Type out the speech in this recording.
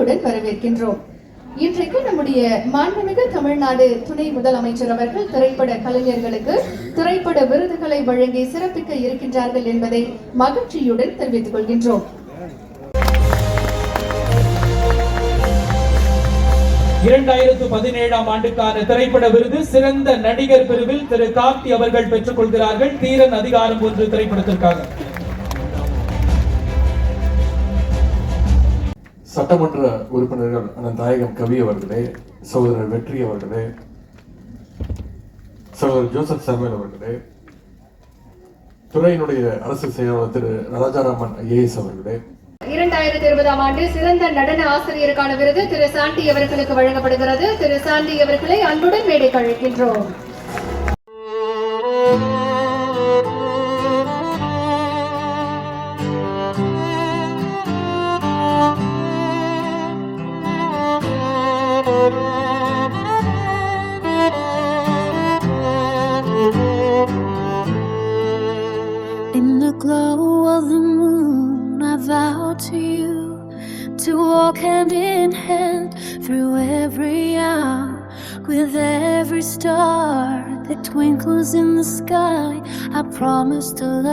மகிழ்ச்சியுடன் வரவேற்கின்றோம். இன்றைக்கு நம்முடைய மாண்புமிகு தமிழ்நாடு துணை முதலமைச்சர் அவர்கள் திரைப்பட கலைஞர்களுக்கு திரைப்பட விருதுகளை வழங்கி சிறப்பிக்க இருக்கின்றார்கள் என்பதை மகிழ்ச்சியுடன் தெரிவித்துக் கொள்கின்றோம். 2017ஆம் ஆண்டுக்கான திரைப்பட விருது சிறந்த நடிகர் பிரிவில் திரு கார்த்தி அவர்கள் பெற்றுக் கொள்கிறார்கள். தீரன் அதிகாரம் 1 திரைப்படத்திற்காக. சட்டமன்ற உறுப்பினர்கள் அண்ணன் தாயகம் கவி அவர்களே, சகோதரர் வெற்றி அவர்களே, சகோதரர் ஜோசப் சாமுவேல் அவர்களே, துறையினுடைய அரசு செயலாளர் திரு ராஜாராமன் IAS அவர்களே, 2020ஆம் ஆண்டு சிறந்த நடன ஆசிரியருக்கான விருது திரு சாண்டி அவர்களுக்கு வழங்கப்படுகிறது. திரு சாண்டி அவர்களை அன்புடன் மேடைக்கு அழைக்கின்றோம். In the glow of the moon, I vow to you to walk hand in hand through every hour. With every star that twinkles in the sky, I promise to love.